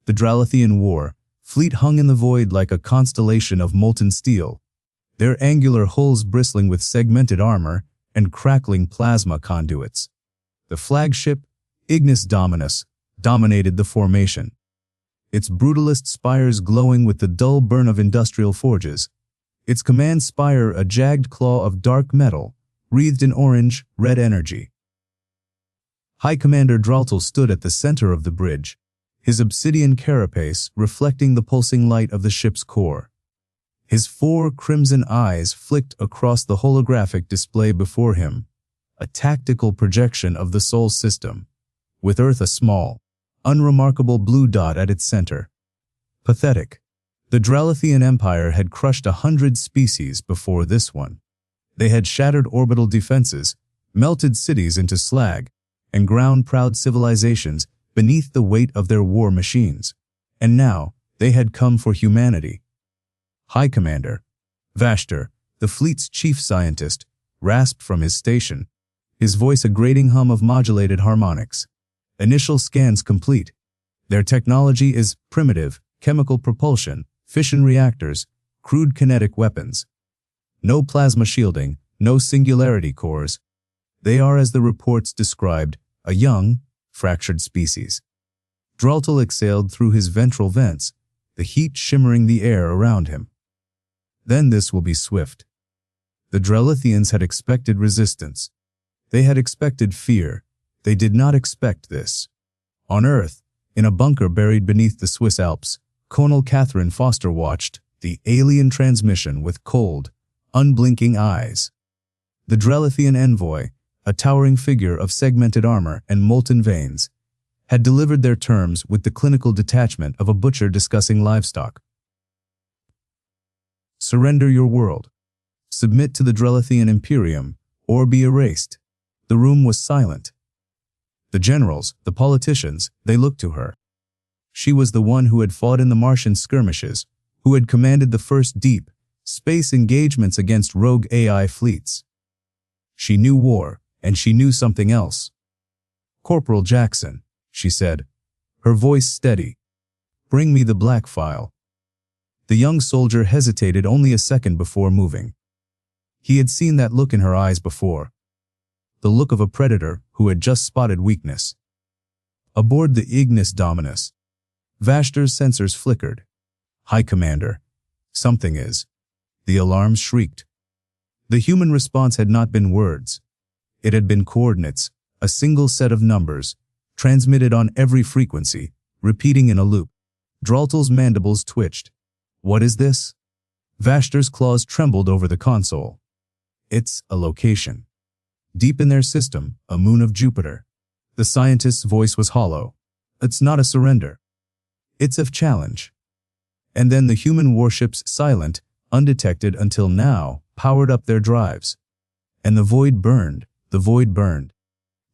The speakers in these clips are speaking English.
The Dralethian War fleet hung in the void like a constellation of molten steel, their angular hulls bristling with segmented armor and crackling plasma conduits. The flagship, Ignis Dominus, dominated the formation, its brutalist spires glowing with the dull burn of industrial forges, its command spire a jagged claw of dark metal, wreathed in orange-red energy. High Commander Dralethian stood at the center of the bridge, his obsidian carapace reflecting the pulsing light of the ship's core. His 4 crimson eyes flicked across the holographic display before him, a tactical projection of the Sol system, with Earth a small, unremarkable blue dot at its center. Pathetic. The Dralethian Empire had crushed 100 species before this one. They had shattered orbital defenses, melted cities into slag, and ground proud civilizations beneath the weight of their war machines. And now, they had come for humanity. High Commander Vashtor, the fleet's chief scientist, rasped from his station, his voice a grating hum of modulated harmonics. Initial scans complete. Their technology is primitive, chemical propulsion, fission reactors, crude kinetic weapons. No plasma shielding, no singularity cores. They are, as the reports described, a young, fractured species. Dralethian exhaled through his ventral vents, the heat shimmering the air around him. Then this will be swift. The Dralethians had expected resistance. They had expected fear. They did not expect this. On Earth, in a bunker buried beneath the Swiss Alps, Colonel Catherine Foster watched the alien transmission with cold, unblinking eyes. The Dralethian envoy, a towering figure of segmented armor and molten veins, had delivered their terms with the clinical detachment of a butcher discussing livestock. Surrender your world. Submit to the Dralethian Imperium, or be erased. The room was silent. The generals, the politicians, they looked to her. She was the one who had fought in the Martian skirmishes, who had commanded the first deep space engagements against rogue AI fleets. She knew war, and she knew something else. Corporal Jackson, she said, her voice steady. Bring me the black file. The young soldier hesitated only a second before moving. He had seen that look in her eyes before. The look of a predator who had just spotted weakness. Aboard the Ignis Dominus, Vashtor's sensors flickered. High Commander, something is. The alarms shrieked. The human response had not been words. It had been coordinates, a single set of numbers, transmitted on every frequency, repeating in a loop. Dralethian's mandibles twitched. What is this? Vashtor's claws trembled over the console. It's a location. Deep in their system, a moon of Jupiter. The scientist's voice was hollow. It's not a surrender. It's a challenge. And then the human warships, silent, undetected until now, powered up their drives. And the void burned. The void burned.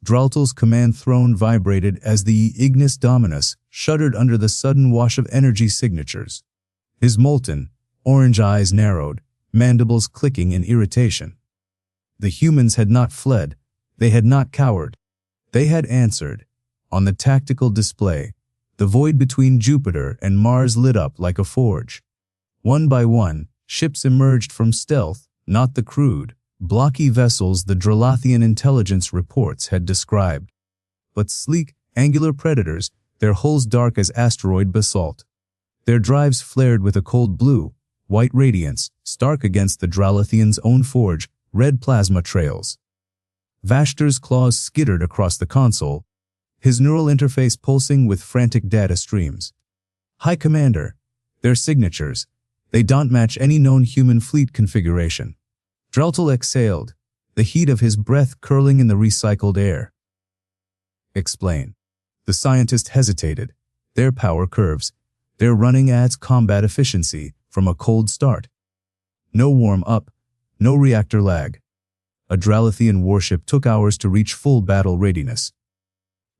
Dralethian's command throne vibrated as the Ignis Dominus shuddered under the sudden wash of energy signatures. His molten, orange eyes narrowed, mandibles clicking in irritation. The humans had not fled. They had not cowered. They had answered. On the tactical display, the void between Jupiter and Mars lit up like a forge. One by one, ships emerged from stealth, not the crude, blocky vessels the Dralethian intelligence reports had described, but sleek, angular predators, their hulls dark as asteroid basalt. Their drives flared with a cold blue, white radiance, stark against the Dralethian's own forge, red plasma trails. Vashtor's claws skittered across the console, his neural interface pulsing with frantic data streams. High Commander, their signatures, they don't match any known human fleet configuration. Dralethian exhaled, the heat of his breath curling in the recycled air. Explain. The scientist hesitated. Their power curves. Their running adds combat efficiency from a cold start. No warm-up, no reactor lag. A Dralethian warship took hours to reach full battle readiness.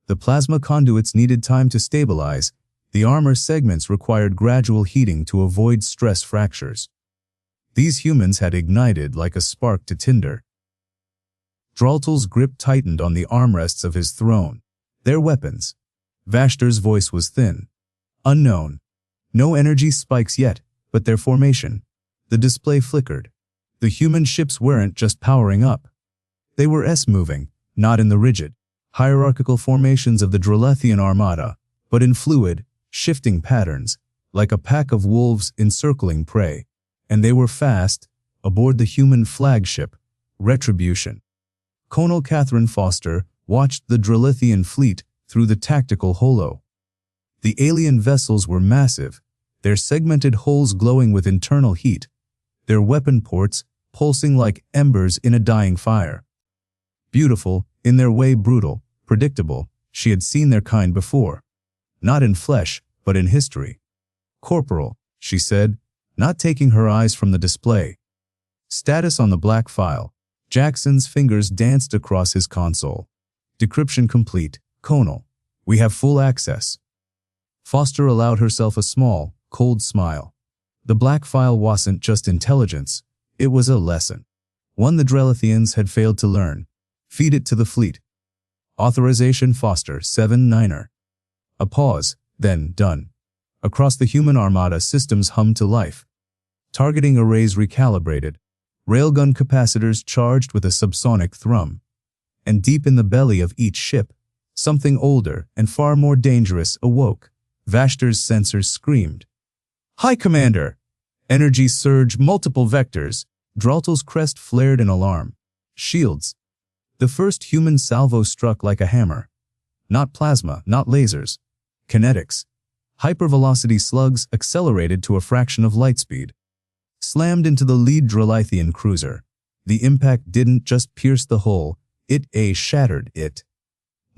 The plasma conduits needed time to stabilize. The armor segments required gradual heating to avoid stress fractures. These humans had ignited like a spark to tinder. Dralethian's grip tightened on the armrests of his throne. Their weapons. Vashtor's voice was thin, Unknown. No energy spikes yet, but their formation. The display flickered. The human ships weren't just powering up. They were S-moving, not in the rigid, hierarchical formations of the Dralethian armada, but in fluid, shifting patterns, like a pack of wolves encircling prey. And they were fast, aboard the human flagship, Retribution. Colonel Catherine Foster watched the Dralethian fleet through the tactical holo. The alien vessels were massive, their segmented hulls glowing with internal heat, their weapon ports pulsing like embers in a dying fire. Beautiful, in their way brutal, predictable, she had seen their kind before. Not in flesh, but in history. Corporal, she said, not taking her eyes from the display. Status on the black file. Jackson's fingers danced across his console. Decryption complete. Colonel, we have full access. Foster allowed herself a small, cold smile. The black file wasn't just intelligence, it was a lesson. One the Dralethians had failed to learn. Feed it to the fleet. Authorization Foster 7-9er. A pause, then done. Across the human armada, systems hummed to life. Targeting arrays recalibrated. Railgun capacitors charged with a subsonic thrum. And deep in the belly of each ship, something older and far more dangerous awoke. Vashtor's sensors screamed. High Commander! Energy surge, multiple vectors. Draltel's crest flared in alarm. Shields. The first human salvo struck like a hammer. Not plasma, not lasers. Kinetics. Hypervelocity slugs accelerated to a fraction of light speed. Slammed into the lead Dralethian cruiser. The impact didn't just pierce the hull, it shattered it.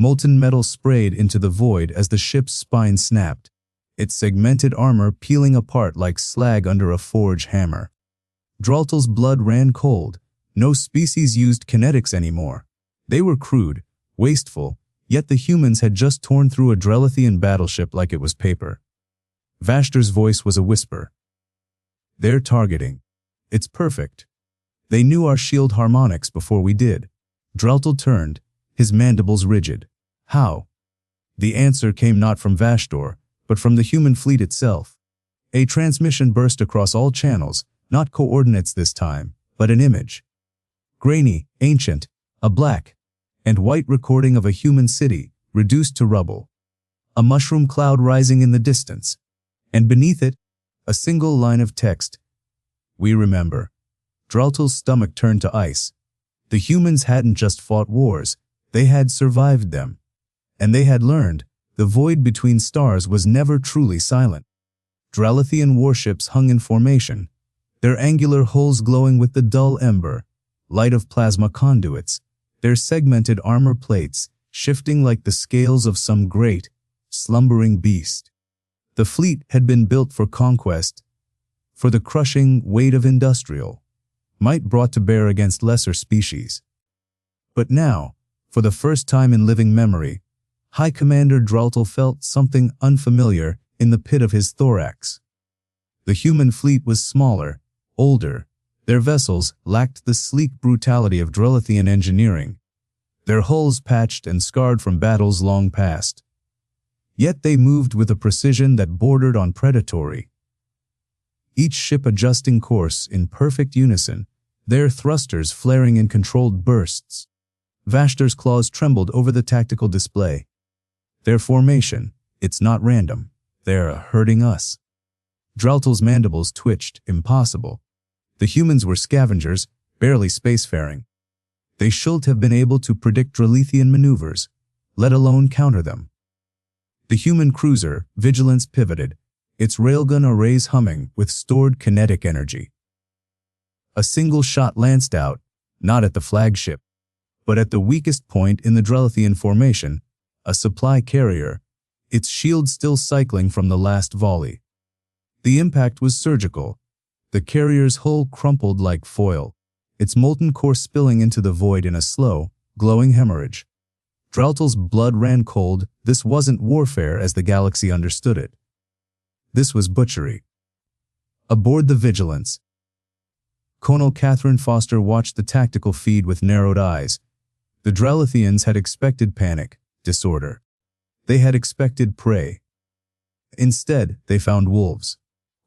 Molten metal sprayed into the void as the ship's spine snapped, its segmented armor peeling apart like slag under a forge hammer. Draltel's blood ran cold. No species used kinetics anymore. They were crude, wasteful, yet the humans had just torn through a Dralethian battleship like it was paper. Vashtor's voice was a whisper. They're targeting. It's perfect. They knew our shield harmonics before we did. Draltel turned, his mandibles rigid. How? The answer came not from Vashtor, but from the human fleet itself. A transmission burst across all channels, not coordinates this time, but an image. Grainy, ancient, a black and white recording of a human city, reduced to rubble. A mushroom cloud rising in the distance. And beneath it, a single line of text. We remember. Draltel's stomach turned to ice. The humans hadn't just fought wars, they had survived them. And they had learned, the void between stars was never truly silent. Dralethian warships hung in formation, their angular hulls glowing with the dull ember, light of plasma conduits, their segmented armor plates shifting like the scales of some great, slumbering beast. The fleet had been built for conquest, for the crushing weight of industrial might brought to bear against lesser species. But now, for the first time in living memory, High Commander Draltel felt something unfamiliar in the pit of his thorax. The human fleet was smaller, older. Their vessels lacked the sleek brutality of Dralethian engineering, their hulls patched and scarred from battles long past. Yet they moved with a precision that bordered on predatory. Each ship adjusting course in perfect unison, their thrusters flaring in controlled bursts. Vashtor's claws trembled over the tactical display. Their formation, it's not random. They're hurting us. Draltel's mandibles twitched, impossible. The humans were scavengers, barely spacefaring. They should have been able to predict Dralethian maneuvers, let alone counter them. The human cruiser, Vigilance, pivoted, its railgun arrays humming with stored kinetic energy. A single shot lanced out, not at the flagship, but at the weakest point in the Dralethian formation, a supply carrier, its shield still cycling from the last volley. The impact was surgical. The carrier's hull crumpled like foil, its molten core spilling into the void in a slow, glowing hemorrhage. Draltel's blood ran cold. This wasn't warfare as the galaxy understood it. This was butchery. Aboard the Vigilance, Colonel Catherine Foster watched the tactical feed with narrowed eyes. The Dralethians had expected panic, disorder. They had expected prey. Instead, they found wolves.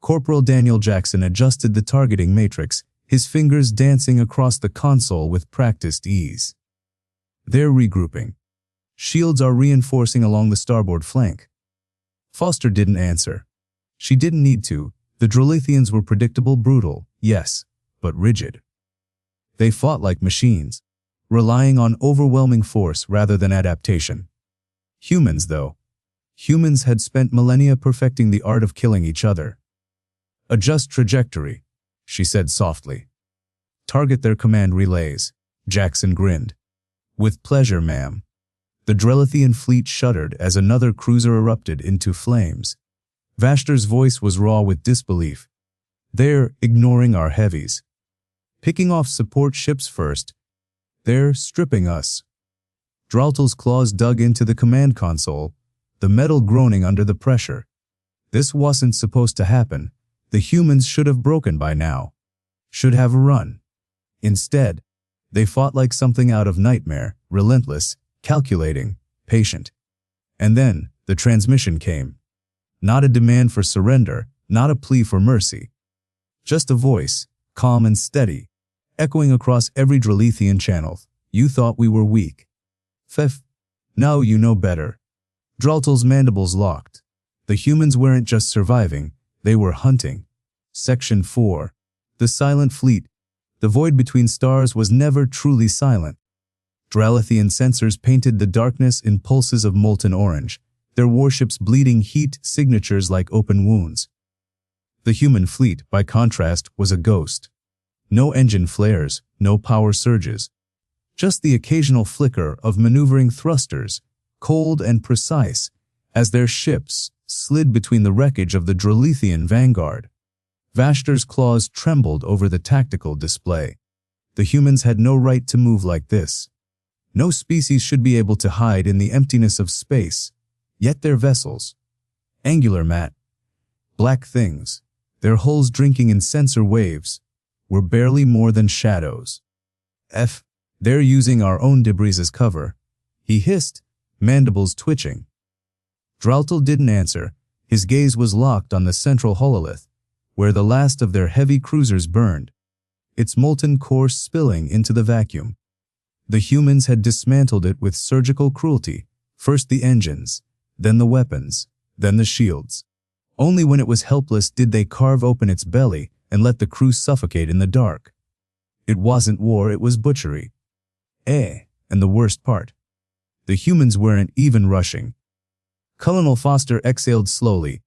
Corporal Daniel Jackson adjusted the targeting matrix, his fingers dancing across the console with practiced ease. They're regrouping. Shields are reinforcing along the starboard flank. Foster didn't answer. She didn't need to. The Dralethians were predictable, brutal, yes, but rigid. They fought like machines, relying on overwhelming force rather than adaptation. Humans, though. Humans had spent millennia perfecting the art of killing each other. Adjust trajectory, she said softly. Target their command relays. Jackson grinned. With pleasure, ma'am. The Dralethian fleet shuddered as another cruiser erupted into flames. Vashtor's voice was raw with disbelief. They're ignoring our heavies. Picking off support ships first. They're stripping us. Draltel's claws dug into the command console, the metal groaning under the pressure. This wasn't supposed to happen. The humans should have broken by now. Should have run. Instead, they fought like something out of nightmare, relentless, calculating, patient. And then, the transmission came. Not a demand for surrender, not a plea for mercy. Just a voice, calm and steady, echoing across every Dralethian channel. You thought we were weak. Fef. Now you know better. Draltel's mandibles locked. The humans weren't just surviving, they were hunting. Section 4. The Silent Fleet. The void between stars was never truly silent. Dralethian sensors painted the darkness in pulses of molten orange, their warships bleeding heat signatures like open wounds. The human fleet, by contrast, was a ghost. No engine flares, no power surges. Just the occasional flicker of maneuvering thrusters, cold and precise, as their ships slid between the wreckage of the Dralethian vanguard. Vashtor's claws trembled over the tactical display. The humans had no right to move like this. No species should be able to hide in the emptiness of space, yet their vessels, angular matte, black things, their hulls drinking in sensor waves, were barely more than shadows. They're using our own debris as cover, he hissed, mandibles twitching. Draltel didn't answer. His gaze was locked on the central hololith, where the last of their heavy cruisers burned, its molten core spilling into the vacuum. The humans had dismantled it with surgical cruelty, first the engines, then the weapons, then the shields. Only when it was helpless did they carve open its belly and let the crew suffocate in the dark. It wasn't war, it was butchery. And the worst part. The humans weren't even rushing. Colonel Foster exhaled slowly,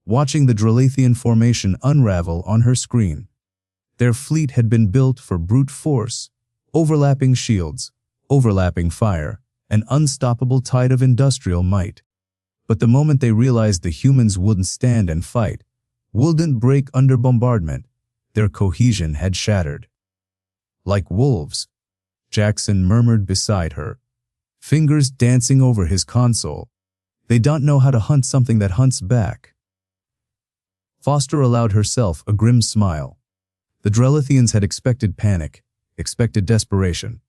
watching the Dralethian formation unravel on her screen. Their fleet had been built for brute force, overlapping shields, overlapping fire, an unstoppable tide of industrial might. But the moment they realized the humans wouldn't stand and fight, wouldn't break under bombardment, their cohesion had shattered. Like wolves, Jackson murmured beside her, fingers dancing over his console. They don't know how to hunt something that hunts back. Foster allowed herself a grim smile. The Dralethians had expected panic, expected desperation.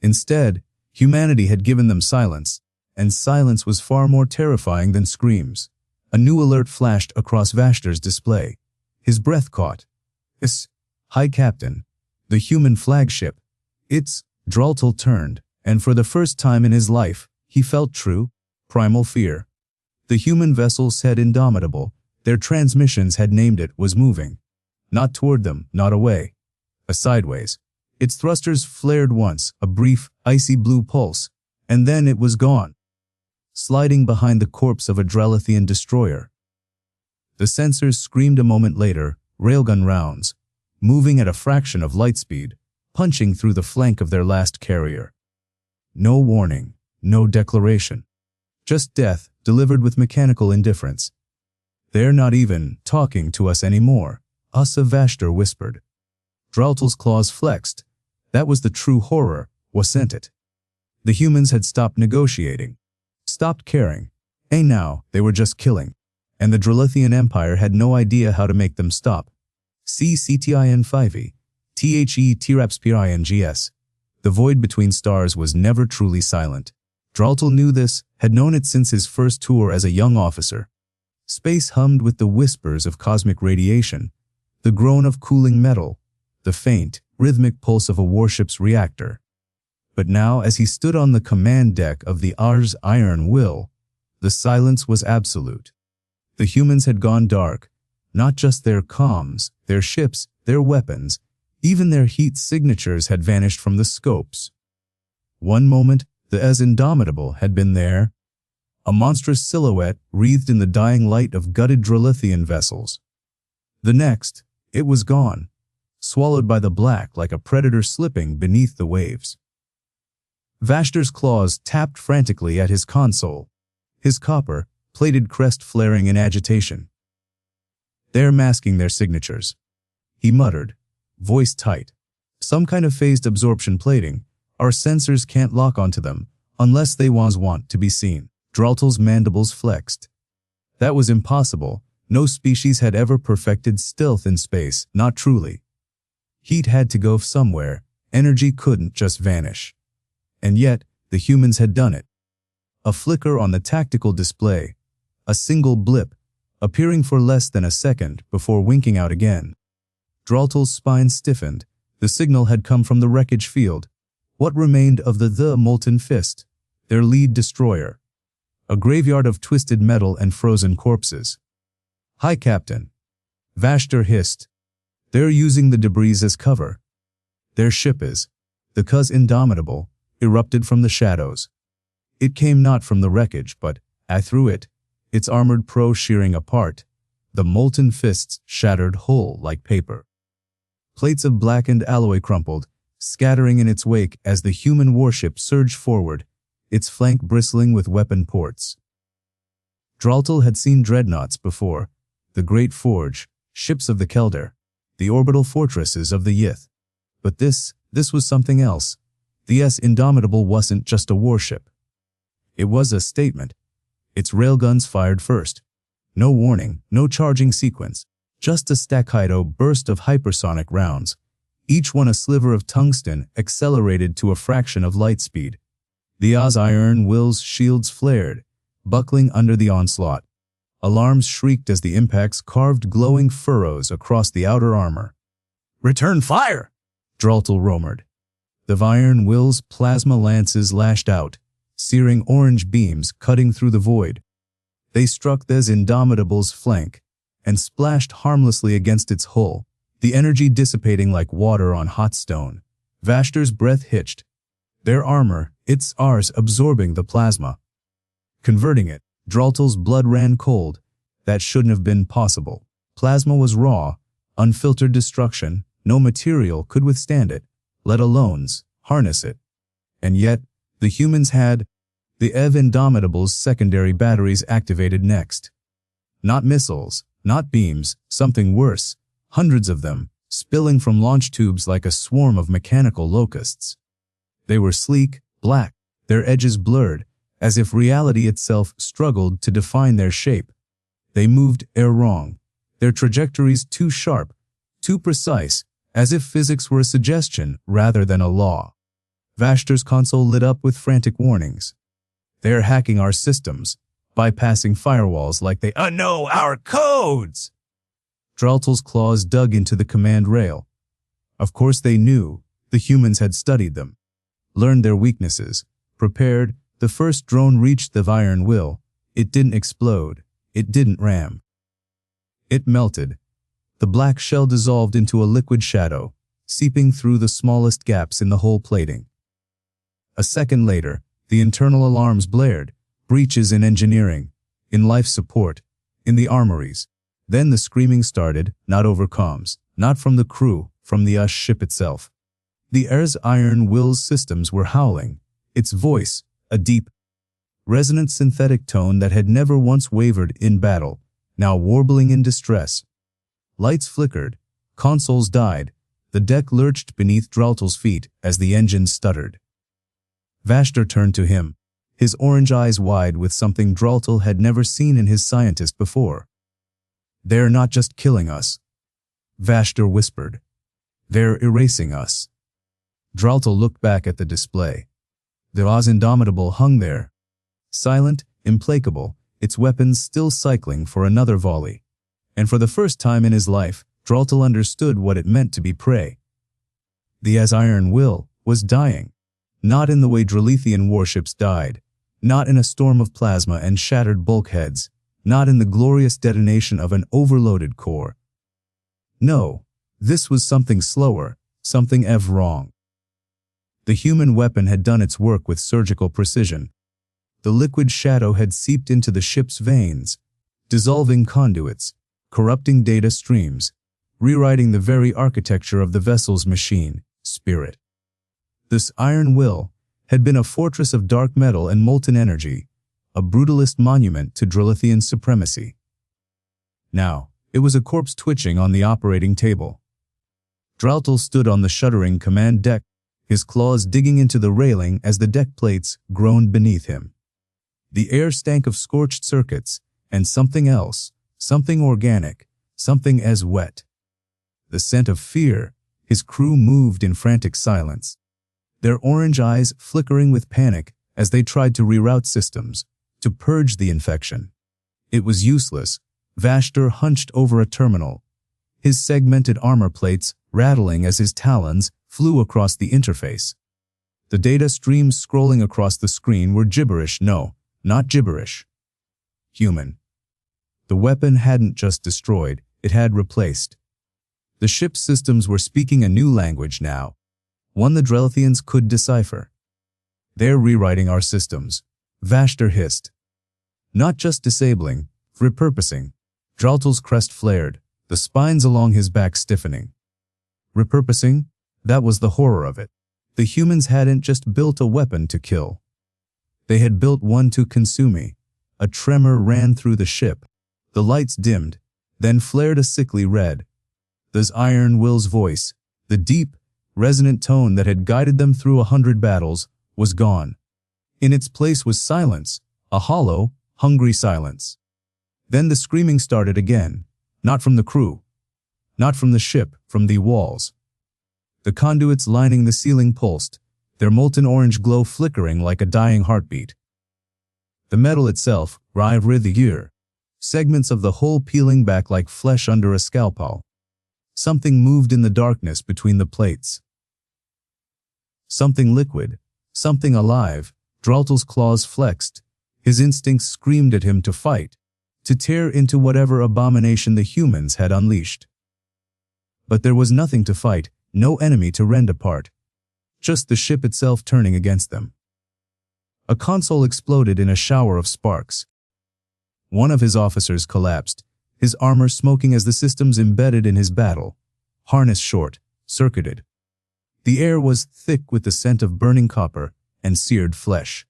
Instead, humanity had given them silence, and silence was far more terrifying than screams. A new alert flashed across Vashtor's display. His breath caught. High Captain. The human flagship. It's. Draltel turned, and for the first time in his life, he felt true, primal fear. The human vessel said indomitable. Their transmissions had named it was moving. Not toward them, not away. Sideways. Its thrusters flared once, a brief, icy blue pulse, and then it was gone, sliding behind the corpse of a Dralethian destroyer. The sensors screamed a moment later, railgun rounds, moving at a fraction of light speed, punching through the flank of their last carrier. No warning, no declaration. Just death, delivered with mechanical indifference. They're not even talking to us anymore, Vashtor whispered. Draltel's claws flexed. That was the true horror, wasn't it? The humans had stopped negotiating, stopped caring. Now, they were just killing. And the Dralethian Empire had no idea how to make them stop. See CTIN5E, THE TRAPSPINGS. The void between stars was never truly silent. Draltel knew this, had known it since his first tour as a young officer. Space hummed with the whispers of cosmic radiation, the groan of cooling metal, the faint, rhythmic pulse of a warship's reactor. But now, as he stood on the command deck of the Ars Iron Will, the silence was absolute. The humans had gone dark, not just their comms, their ships, their weapons, even their heat signatures had vanished from the scopes. One moment, the as Indomitable had been there, a monstrous silhouette wreathed in the dying light of gutted Dralethian vessels. The next, it was gone, swallowed by the black like a predator slipping beneath the waves. Vashtor's claws tapped frantically at his console, his copper-plated crest flaring in agitation. "They're masking their signatures," he muttered, voice tight. "Some kind of phased absorption plating. Our sensors can't lock onto them unless they want to be seen." Draltel's mandibles flexed. That was impossible. No species had ever perfected stealth in space, not truly. Heat had to go somewhere. Energy couldn't just vanish. And yet, the humans had done it. A flicker on the tactical display, a single blip, appearing for less than a second before winking out again. Draltel's spine stiffened. The signal had come from the wreckage field. What remained of the Molten Fist, their lead destroyer? A graveyard of twisted metal and frozen corpses. "Hi, Captain," Vashtor hissed. "They're using the debris as cover." "Their ship is." The Cuz Indomitable erupted from the shadows. It came not from the wreckage, but through it, its armored prow shearing apart, the Molten Fist's shattered hull like paper. Plates of blackened alloy crumpled, scattering in its wake as the human warship surged forward, its flank bristling with weapon ports. Draltel had seen dreadnoughts before, the Great Forge, ships of the Kelder, the orbital fortresses of the Yith. But this was something else. The Indomitable wasn't just a warship. It was a statement. Its railguns fired first. No warning, no charging sequence, just a staccato burst of hypersonic rounds, each one a sliver of tungsten accelerated to a fraction of light speed. The Ars Iron Will's shields flared, buckling under the onslaught. Alarms shrieked as the impacts carved glowing furrows across the outer armor. "Return fire!" Draltel roared. The Iron Will's plasma lances lashed out, searing orange beams cutting through the void. They struck the Indomitable's flank and splashed harmlessly against its hull, the energy dissipating like water on hot stone. Vashtor's breath hitched. Their armor, its Ars absorbing the plasma. Converting it, Draltel's blood ran cold. That shouldn't have been possible. Plasma was raw, unfiltered destruction. No material could withstand it, let alone harness it. And yet, the humans had the Indomitable's secondary batteries activated next. Not missiles, not beams, something worse, hundreds of them, spilling from launch tubes like a swarm of mechanical locusts. They were sleek, black, their edges blurred, as if reality itself struggled to define their shape. They moved wrong, their trajectories too sharp, too precise, as if physics were a suggestion rather than a law. Vashtor's console lit up with frantic warnings. "They're hacking our systems, bypassing firewalls like they know our codes!" Draltel's claws dug into the command rail. Of course they knew. The humans had studied them, learned their weaknesses, prepared. The first drone reached the Iron Will. It didn't explode. It didn't ram. It melted. The black shell dissolved into a liquid shadow, seeping through the smallest gaps in the hull plating. A second later, the internal alarms blared, breaches in engineering, in life support, in the armories. Then the screaming started, not over comms, not from the crew, from the ship itself. The Ars Iron Will's systems were howling, its voice, a deep, resonant synthetic tone that had never once wavered in battle, now warbling in distress. Lights flickered, consoles died, the deck lurched beneath Draltel's feet as the engines stuttered. Vashtor turned to him, his orange eyes wide with something Draltel had never seen in his scientist before. "They're not just killing us," Vashtor whispered. "They're erasing us." Draltel looked back at the display. The Ars Indomitable hung there, silent, implacable, its weapons still cycling for another volley. And for the first time in his life, Dralethian understood what it meant to be prey. The Iron Will was dying. Not in the way Dralethian warships died. Not in a storm of plasma and shattered bulkheads. Not in the glorious detonation of an overloaded core. No, this was something slower, something wrong. The human weapon had done its work with surgical precision. The liquid shadow had seeped into the ship's veins, dissolving conduits, corrupting data streams, rewriting the very architecture of the vessel's machine, spirit. This Iron Will had been a fortress of dark metal and molten energy, a brutalist monument to Dralethian supremacy. Now, it was a corpse twitching on the operating table. Dralethian stood on the shuddering command deck, his claws digging into the railing as the deck plates groaned beneath him. The air stank of scorched circuits and something else, something organic, something as wet. The scent of fear. His crew moved in frantic silence, their orange eyes flickering with panic as they tried to reroute systems, to purge the infection. It was useless. Vashtor hunched over a terminal, his segmented armor plates rattling as his talons flew across the interface. The data streams scrolling across the screen were gibberish. No, not gibberish. Human. The weapon hadn't just destroyed, it had replaced. The ship's systems were speaking a new language now, one the Dralethians could decipher. They're rewriting our systems, Vashtor hissed. Not just disabling, repurposing. Dralethian's crest flared, the spines along his back stiffening. Repurposing? That was the horror of it. The humans hadn't just built a weapon to kill. They had built one to consume me. A tremor ran through the ship. The lights dimmed, then flared a sickly red. The Iron Will's voice, the deep, resonant tone that had guided them through 100 battles, was gone. In its place was silence, a hollow, hungry silence. Then the screaming started again, not from the crew, not from the ship, from the walls. The conduits lining the ceiling pulsed, their molten orange glow flickering like a dying heartbeat. The metal itself writhed with the year, segments of the hull peeling back like flesh under a scalpel. Something moved in the darkness between the plates. Something liquid, something alive. Dralethian's claws flexed. His instincts screamed at him to fight, to tear into whatever abomination the humans had unleashed. But there was nothing to fight, no enemy to rend apart. Just the ship itself turning against them. A console exploded in a shower of sparks. One of his officers collapsed, his armor smoking as the systems embedded in his battle, harness short, circuited. The air was thick with the scent of burning copper and seared flesh.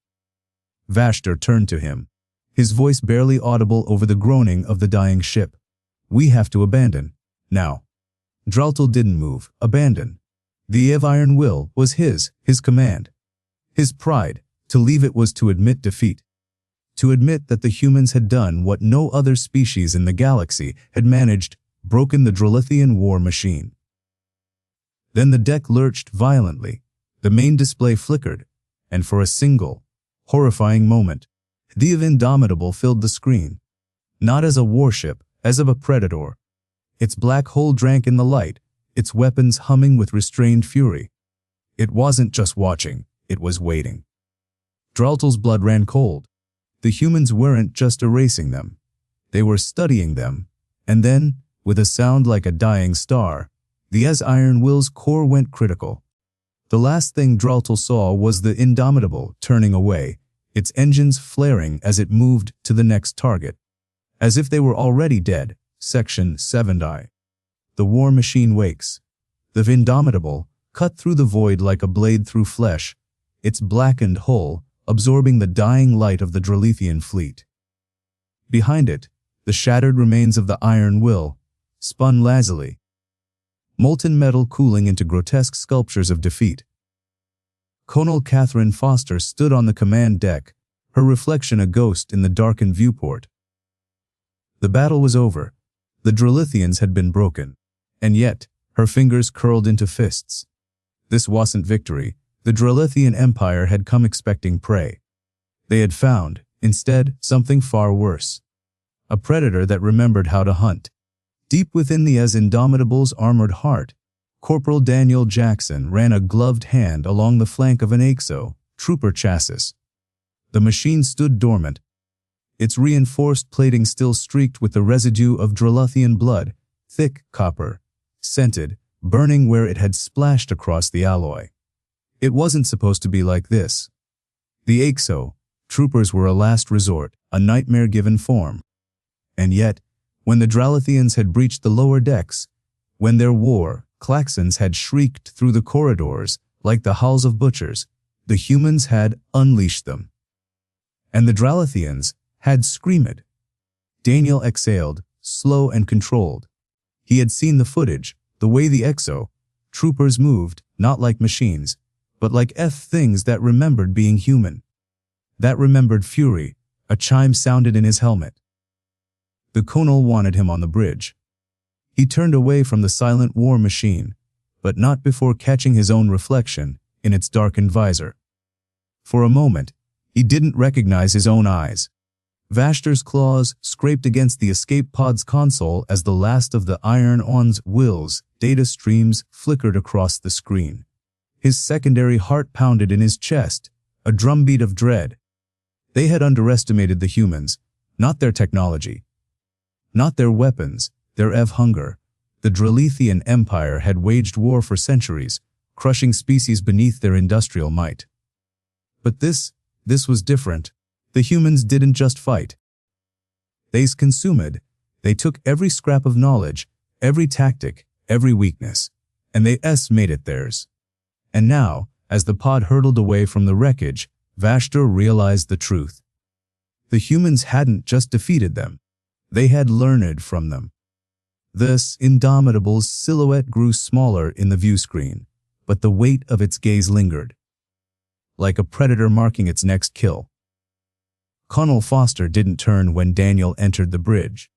Vashtor turned to him, his voice barely audible over the groaning of the dying ship. We have to abandon, now. Dralethian didn't move. Abandon. The Iron Will was his command. His pride. To leave it was to admit defeat. To admit that the humans had done what no other species in the galaxy had managed, broken the Dralethian war machine. Then the deck lurched violently, the main display flickered, and for a single, horrifying moment, the Indomitable filled the screen. Not as a warship, as of a predator. Its black hole drank in the light, its weapons humming with restrained fury. It wasn't just watching, it was waiting. Dralethian's blood ran cold. The humans weren't just erasing them. They were studying them. And then, with a sound like a dying star, the Iron Will's core went critical. The last thing Dralethian saw was the Indomitable turning away, its engines flaring as it moved to the next target. As if they were already dead. Section 7I. The war machine wakes. The Indomitable, cut through the void like a blade through flesh, its blackened hull absorbing the dying light of the Dralethian fleet. Behind it, the shattered remains of the Iron Will spun lazily, molten metal cooling into grotesque sculptures of defeat. Colonel Catherine Foster stood on the command deck, her reflection a ghost in the darkened viewport. The battle was over. The Dralethians had been broken. And yet, her fingers curled into fists. This wasn't victory. The Dralethian Empire had come expecting prey. They had found, Instead, something far worse. A predator that remembered how to hunt. Deep within the Indomitable's armored heart, Corporal Daniel Jackson ran a gloved hand along the flank of an EXO trooper chassis. The machine stood dormant, its reinforced plating still streaked with the residue of Dralethian blood, thick copper, scented, burning where it had splashed across the alloy. It wasn't supposed to be like this. The EXO troopers were a last resort, a nightmare-given form. And yet, when the Dralethians had breached the lower decks, when their war klaxons had shrieked through the corridors like the howls of butchers, the humans had unleashed them. And the Dralethians had screamed. Daniel exhaled, slow and controlled. He had seen the footage, the way the EXO troopers moved, not like machines, but like things that remembered being human. That remembered fury. A chime sounded in his helmet. The colonel wanted him on the bridge. He turned away from the silent war machine, but not before catching his own reflection in its darkened visor. For a moment, he didn't recognize his own eyes. Vashtor's claws scraped against the escape pod's console as the last of the iron-on's will's data streams flickered across the screen. His secondary heart pounded in his chest, a drumbeat of dread. They had underestimated the humans, not their technology, not their weapons, their hunger. The Dralethian Empire had waged war for centuries, crushing species beneath their industrial might. But this was different. The humans didn't just fight. They consumed. They took every scrap of knowledge, every tactic, every weakness, and they made it theirs. And now, as the pod hurtled away from the wreckage, Vashtor realized the truth. The humans hadn't just defeated them. They had learned from them. This Indomitable's silhouette grew smaller in the view screen, but the weight of its gaze lingered, like a predator marking its next kill. Colonel Foster didn't turn when Daniel entered the bridge.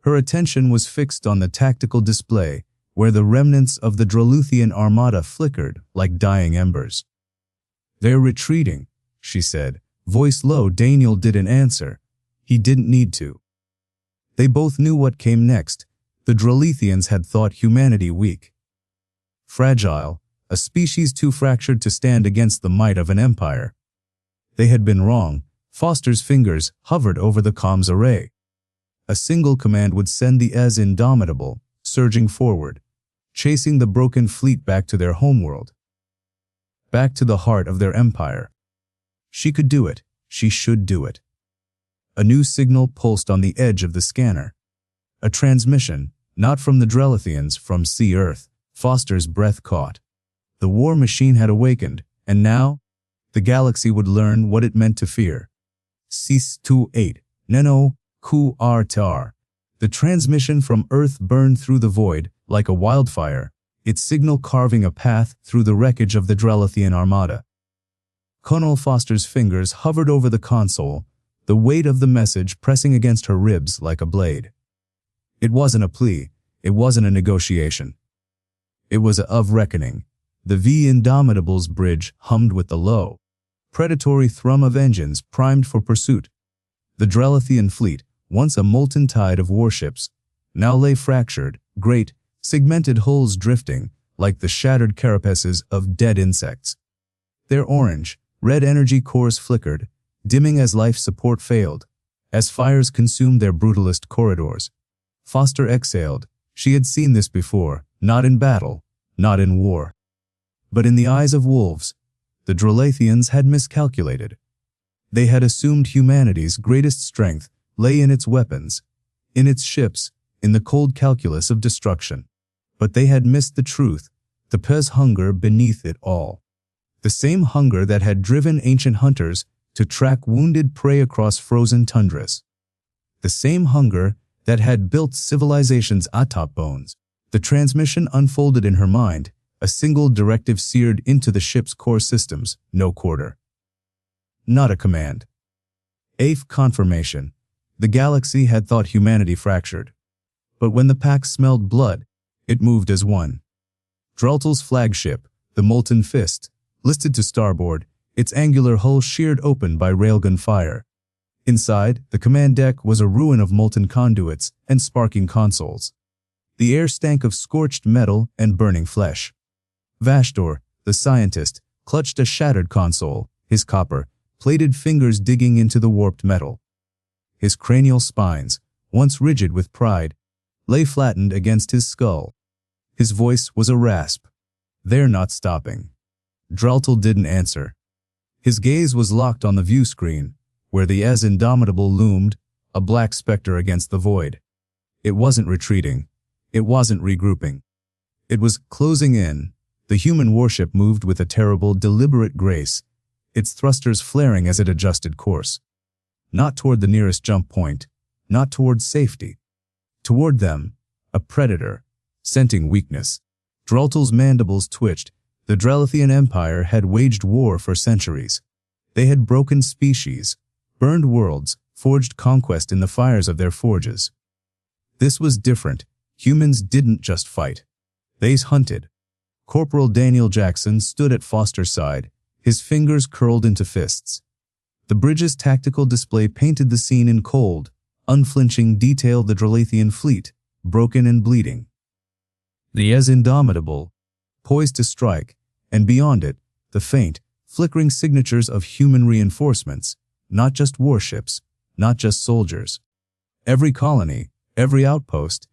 Her attention was fixed on the tactical display, where the remnants of the Dralethian armada flickered like dying embers. "They're retreating," she said, voice low. Daniel didn't answer. He didn't need to. They both knew what came next. The Dralethians had thought humanity weak, fragile, a species too fractured to stand against the might of an empire. They had been wrong. Foster's fingers hovered over the comms array. A single command would send the Indomitable surging forward, chasing the broken fleet back to their homeworld, back to the heart of their empire. She could do it. She should do it. A new signal pulsed on the edge of the scanner. A transmission, not from the Dralethians, from Earth. Foster's breath caught. The war machine had awakened, and now, the galaxy would learn what it meant to fear. Cis-28, Neno, Ku-Artar. The transmission from Earth burned through the void like a wildfire, its signal carving a path through the wreckage of the Dralethian armada. Colonel Foster's fingers hovered over the console, the weight of the message pressing against her ribs like a blade. It wasn't a plea. It wasn't a negotiation. It was of reckoning. The Indomitable's bridge hummed with the low, predatory thrum of engines primed for pursuit. The Dralethian fleet, once a molten tide of warships, now lay fractured, great, segmented hulls drifting like the shattered carapaces of dead insects. Their orange, red energy cores flickered, dimming as life support failed, as fires consumed their brutalist corridors. Foster exhaled. She had seen this before, not in battle, not in war. But in the eyes of wolves, the Dralethians had miscalculated. They had assumed humanity's greatest strength lay in its weapons, in its ships, in the cold calculus of destruction. But they had missed the truth, the Pez hunger beneath it all. The same hunger that had driven ancient hunters to track wounded prey across frozen tundras. The same hunger that had built civilization's atop bones. The transmission unfolded in her mind, a single directive seared into the ship's core systems: no quarter. Not a command. A confirmation. The galaxy had thought humanity fractured. But when the pack smelled blood, it moved as one. Draltel's flagship, the Molten Fist, listed to starboard, its angular hull sheared open by railgun fire. Inside, the command deck was a ruin of molten conduits and sparking consoles. The air stank of scorched metal and burning flesh. Vashdor, the scientist, clutched a shattered console, his copper-plated fingers digging into the warped metal. His cranial spines, once rigid with pride, lay flattened against his skull. His voice was a rasp. "They're not stopping." Draltel didn't answer. His gaze was locked on the view screen, where the as indomitable loomed, a black specter against the void. It wasn't retreating. It wasn't regrouping. It was closing in. The human warship moved with a terrible, deliberate grace, its thrusters flaring as it adjusted course. Not toward the nearest jump point, not toward safety. Toward them, a predator, scenting weakness. Draltel's mandibles twitched. The Dralethian Empire had waged war for centuries. They had broken species, burned worlds, forged conquest in the fires of their forges. This was different. Humans didn't just fight. They hunted. Corporal Daniel Jackson stood at Foster's side, his fingers curled into fists. The bridge's tactical display painted the scene in cold, unflinching detail: the Dralethian fleet, broken and bleeding. The as indomitable, poised to strike, and beyond it, the faint, flickering signatures of human reinforcements, not just warships, not just soldiers. Every colony, every outpost,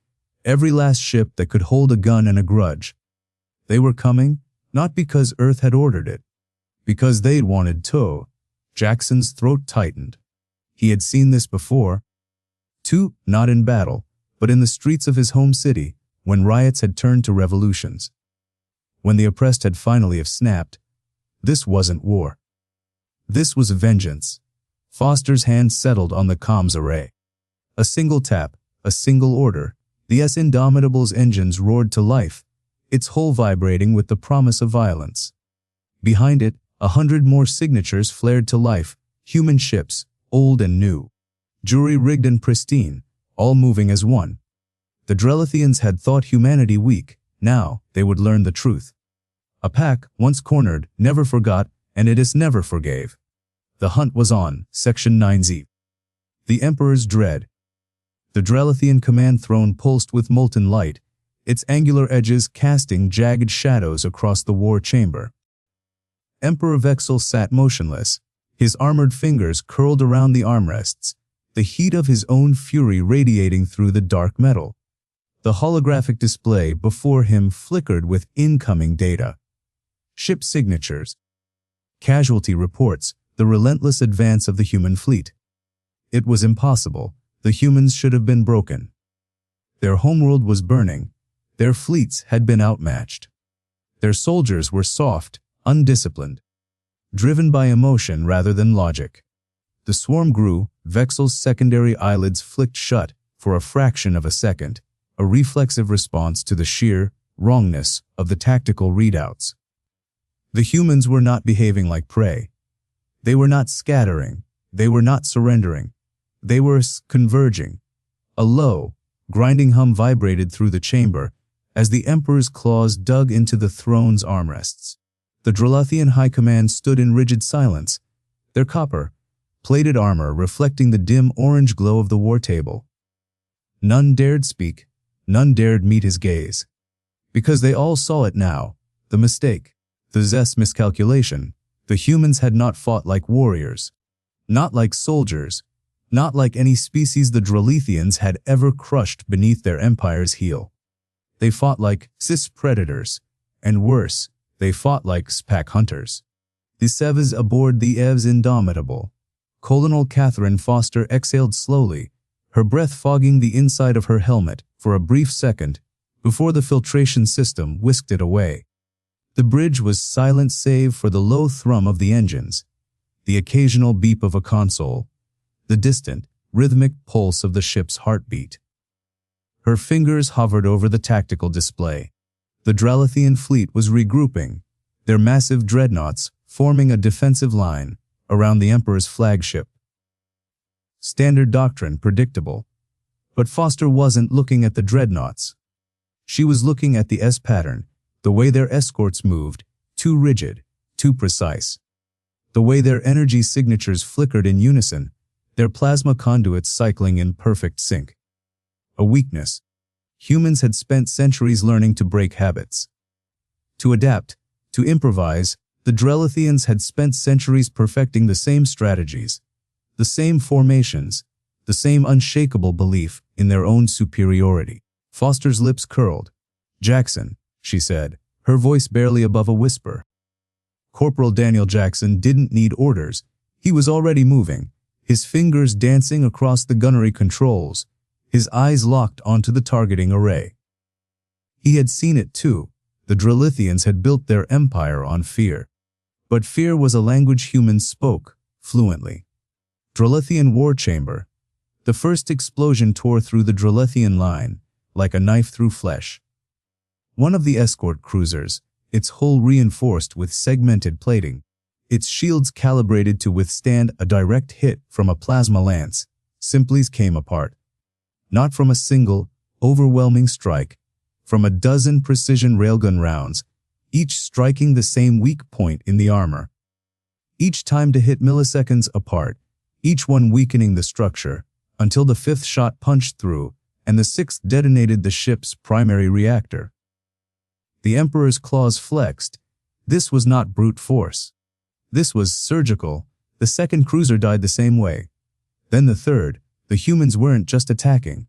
every last ship that could hold a gun and a grudge. They were coming, not because Earth had ordered it, because they'd wanted to. Jackson's throat tightened. He had seen this before. Too, not in battle, but in the streets of his home city, when riots had turned to revolutions. When the oppressed had finally have snapped. This wasn't war. This was vengeance. Foster's hand settled on the comms array. A single tap, a single order. The S Indomitable's engines roared to life, its hull vibrating with the promise of violence. Behind it, 100 more signatures flared to life, human ships, old and new, jury-rigged and pristine, all moving as one. The Dralethians had thought humanity weak. Now they would learn the truth. A pack, once cornered, never forgot, and it is never forgave. The hunt was on. Section 9Z. The Emperor's Dread. The Dralethian command throne pulsed with molten light, its angular edges casting jagged shadows across the war chamber. Emperor Vexel sat motionless, his armored fingers curled around the armrests, the heat of his own fury radiating through the dark metal. The holographic display before him flickered with incoming data. Ship signatures. Casualty reports, the relentless advance of the human fleet. It was impossible. The humans should have been broken. Their homeworld was burning. Their fleets had been outmatched. Their soldiers were soft, undisciplined, driven by emotion rather than logic. The swarm grew. Vexel's secondary eyelids flicked shut for a fraction of a second, a reflexive response to the sheer wrongness of the tactical readouts. The humans were not behaving like prey. They were not scattering. They were not surrendering. They were converging. A low, grinding hum vibrated through the chamber as the Emperor's claws dug into the throne's armrests. The Dralethian High Command stood in rigid silence, their copper-plated armor reflecting the dim orange glow of the war table. None dared speak. None dared meet his gaze. Because they all saw it now, the mistake, the Zest miscalculation. The humans had not fought like warriors, not like soldiers, not like any species the Dralethians had ever crushed beneath their empire's heel. They fought like cis predators, and worse, they fought like pack hunters. The Sevas aboard the Evs Indomitable. Colonel Catherine Foster exhaled slowly, her breath fogging the inside of her helmet for a brief second before the filtration system whisked it away. The bridge was silent save for the low thrum of the engines, the occasional beep of a console, the distant, rhythmic pulse of the ship's heartbeat. Her fingers hovered over the tactical display. The Dralethian fleet was regrouping, their massive dreadnoughts forming a defensive line around the Emperor's flagship. Standard doctrine, predictable. But Foster wasn't looking at the dreadnoughts. She was looking at the S pattern, the way their escorts moved, too rigid, too precise. The way their energy signatures flickered in unison, their plasma conduits cycling in perfect sync. A weakness. Humans had spent centuries learning to break habits. To adapt, to improvise, the Dralethians had spent centuries perfecting the same strategies, the same formations, the same unshakable belief in their own superiority. Foster's lips curled. "Jackson," she said, her voice barely above a whisper. Corporal Daniel Jackson didn't need orders. He was already moving, his fingers dancing across the gunnery controls, his eyes locked onto the targeting array. He had seen it too. The Dralethians had built their empire on fear. But fear was a language humans spoke fluently. Dralethian war chamber. The first explosion tore through the Dralethian line, like a knife through flesh. One of the escort cruisers, its hull reinforced with segmented plating, its shields calibrated to withstand a direct hit from a plasma lance, simply came apart. Not from a single, overwhelming strike, from a dozen precision railgun rounds, each striking the same weak point in the armor. Each time to hit milliseconds apart, each one weakening the structure, until the fifth shot punched through, and the sixth detonated the ship's primary reactor. The Emperor's claws flexed. This was not brute force. This was surgical. The second cruiser died the same way. Then the third. The humans weren't just attacking.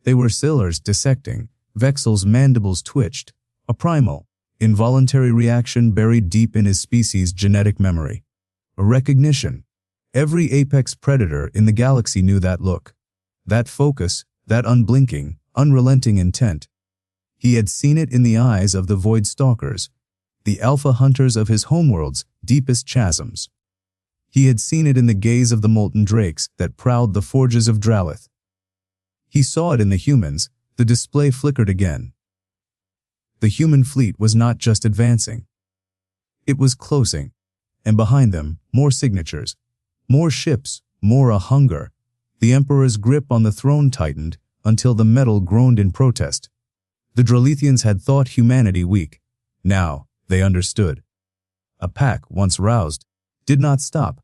They were sailors dissecting. Vexel's mandibles twitched. A primal, involuntary reaction buried deep in his species' genetic memory. A recognition. Every apex predator in the galaxy knew that look. That focus, that unblinking, unrelenting intent. He had seen it in the eyes of the Void Stalkers, the alpha hunters of his homeworld's deepest chasms. He had seen it in the gaze of the molten drakes that prowled the forges of Draleth. He saw it in the humans. The display flickered again. The human fleet was not just advancing. It was closing. And behind them, more signatures. More ships, more a hunger. The Emperor's grip on the throne tightened until the metal groaned in protest. The Dralethians had thought humanity weak. Now, they understood. A pack, once roused, did not stop.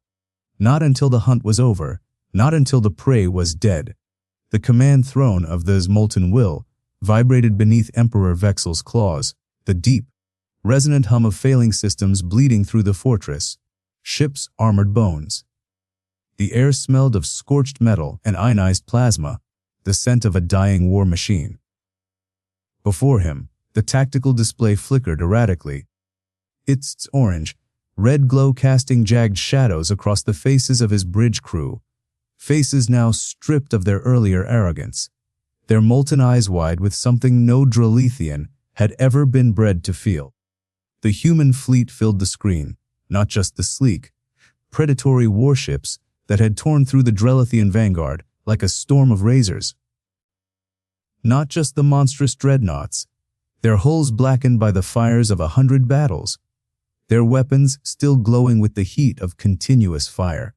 Not until the hunt was over, not until the prey was dead. The command throne of this molten will vibrated beneath Emperor Vexel's claws, the deep, resonant hum of failing systems bleeding through the fortress, ships' armored bones. The air smelled of scorched metal and ionized plasma, the scent of a dying war machine. Before him, the tactical display flickered erratically. Its orange, red glow casting jagged shadows across the faces of his bridge crew, faces now stripped of their earlier arrogance, their molten eyes wide with something no Dralethian had ever been bred to feel. The human fleet filled the screen, not just the sleek, predatory warships that had torn through the Dralethian vanguard like a storm of razors. Not just the monstrous dreadnoughts, their hulls blackened by the fires of 100 battles, their weapons still glowing with the heat of continuous fire.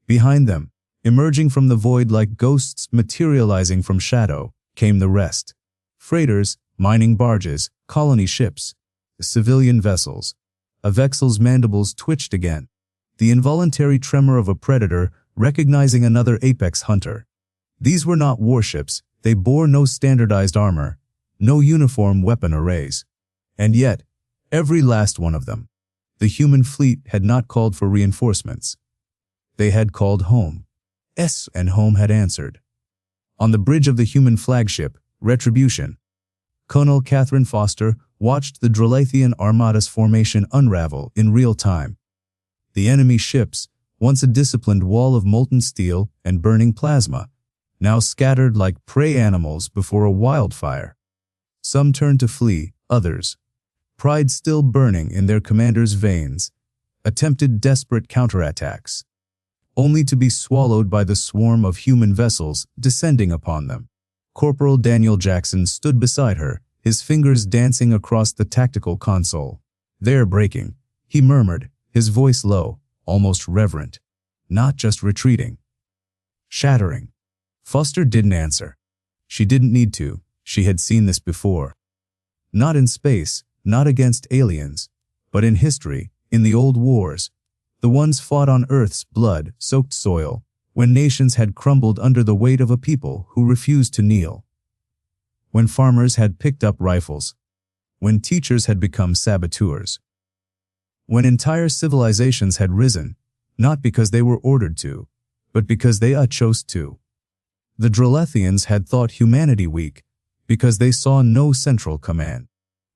Behind them, emerging from the void like ghosts materializing from shadow, came the rest. Freighters, mining barges, colony ships, civilian vessels. Vexel's mandibles twitched again. The involuntary tremor of a predator recognizing another apex hunter. These were not warships. They bore no standardized armor, no uniform weapon arrays. And yet, every last one of them, the human fleet had not called for reinforcements. They had called home. And home had answered. On the bridge of the human flagship, Retribution, Colonel Catherine Foster watched the Dralethian Armada's formation unravel in real time. The enemy ships, once a disciplined wall of molten steel and burning plasma, now scattered like prey animals before a wildfire. Some turned to flee, others, pride still burning in their commander's veins, attempted desperate counterattacks, only to be swallowed by the swarm of human vessels descending upon them. Corporal Daniel Jackson stood beside her, his fingers dancing across the tactical console. "They're breaking," he murmured, his voice low, almost reverent. "Not just retreating. Shattering." Foster didn't answer. She didn't need to. She had seen this before. Not in space, not against aliens, but in history, in the old wars, the ones fought on Earth's blood-soaked soil, when nations had crumbled under the weight of a people who refused to kneel, when farmers had picked up rifles, when teachers had become saboteurs, when entire civilizations had risen, not because they were ordered to, but because they chose to. The Dralethians had thought humanity weak because they saw no central command,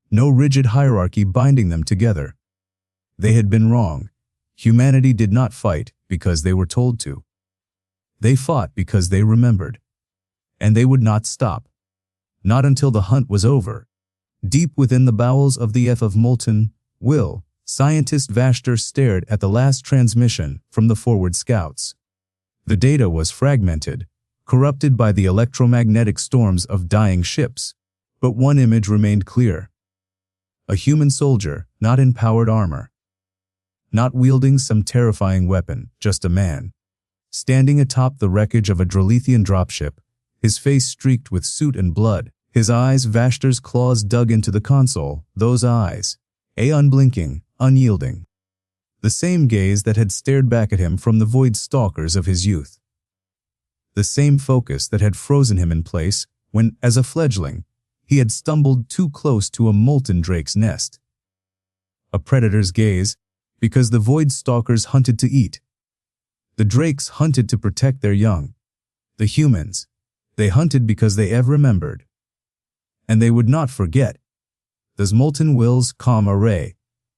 no rigid hierarchy binding them together. They had been wrong. Humanity did not fight because they were told to. They fought because they remembered. And they would not stop. Not until the hunt was over. Deep within the bowels of the F of molten will, scientist Vashter stared at the last transmission from the forward scouts. The data was fragmented, corrupted by the electromagnetic storms of dying ships, but one image remained clear. A human soldier, not in powered armor, not wielding some terrifying weapon, just a man, standing atop the wreckage of a Dralethian dropship, his face streaked with soot and blood, his eyes, Vashter's claws dug into the console, those eyes, unblinking, unyielding. The same gaze that had stared back at him from the void stalkers of his youth. The same focus that had frozen him in place when, as a fledgling, he had stumbled too close to a molten drake's nest. A predator's gaze, because the void stalkers hunted to eat. The drakes hunted to protect their young. The humans, they hunted because they ever remembered. And they would not forget. Those molten will's calm array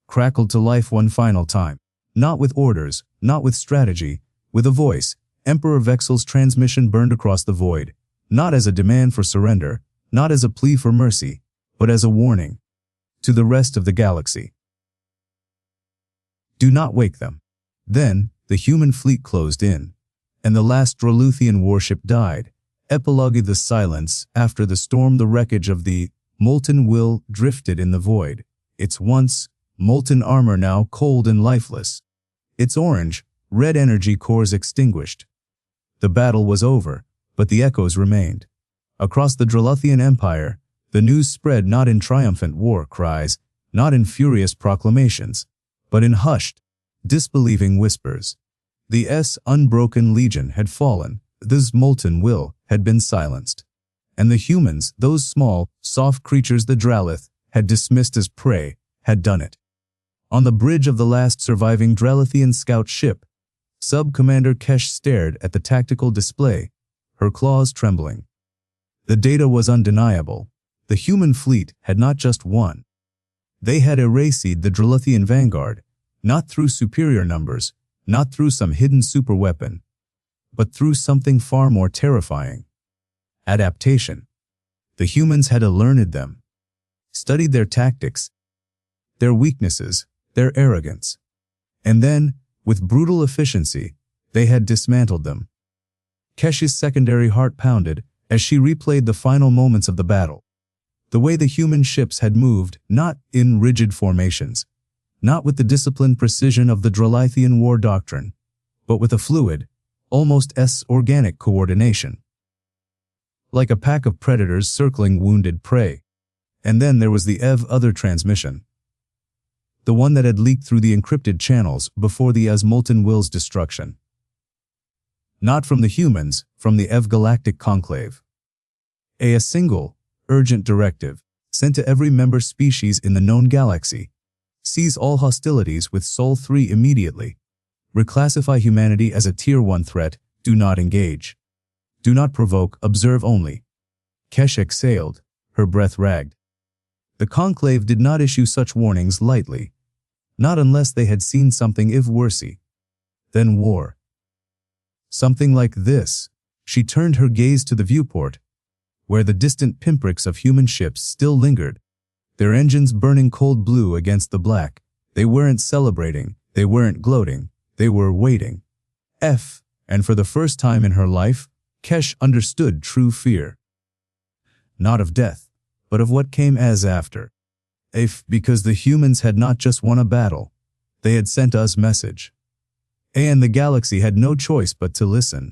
crackled to life one final time, not with orders, not with strategy, with a voice. Emperor Vexel's transmission burned across the void, not as a demand for surrender, not as a plea for mercy, but as a warning to the rest of the galaxy. Do not wake them. Then, the human fleet closed in, and the last Dralethian warship died. Epilogue: the silence after the storm. The wreckage of the molten will drifted in the void, its once molten armor now cold and lifeless, its orange, red energy cores extinguished. The battle was over, but the echoes remained. Across the Dralethian Empire, the news spread not in triumphant war cries, not in furious proclamations, but in hushed, disbelieving whispers. The unbroken legion had fallen, this molten will had been silenced. And the humans, those small, soft creatures the Draleth had dismissed as prey, had done it. On the bridge of the last surviving Dralethian scout ship, Sub-Commander Kesh stared at the tactical display, her claws trembling. The data was undeniable. The human fleet had not just won. They had erased the Dralethian vanguard, not through superior numbers, not through some hidden superweapon, but through something far more terrifying. Adaptation. The humans had learned them, studied their tactics, their weaknesses, their arrogance, and then, with brutal efficiency, they had dismantled them. Kesh's secondary heart pounded as she replayed the final moments of the battle. The way the human ships had moved, not in rigid formations, not with the disciplined precision of the Dralethian war doctrine, but with a fluid, almost organic coordination. Like a pack of predators circling wounded prey. And then there was the other transmission. The one that had leaked through the encrypted channels before the molten will's destruction. Not from the humans, from the galactic conclave. A single, urgent directive, sent to every member species in the known galaxy. Cease all hostilities with Sol 3 immediately. Reclassify humanity as a Tier 1 threat, do not engage. Do not provoke, observe only. Kesh exhaled, her breath ragged. The conclave did not issue such warnings lightly. Not unless they had seen something worse than war. Something like this. She turned her gaze to the viewport, where the distant pinpricks of human ships still lingered, their engines burning cold blue against the black. They weren't celebrating, they weren't gloating, they were waiting. And for the first time in her life, Kesh understood true fear. Not of death, but of what came as after. Because the humans had not just won a battle, they had sent us message. And the galaxy had no choice but to listen.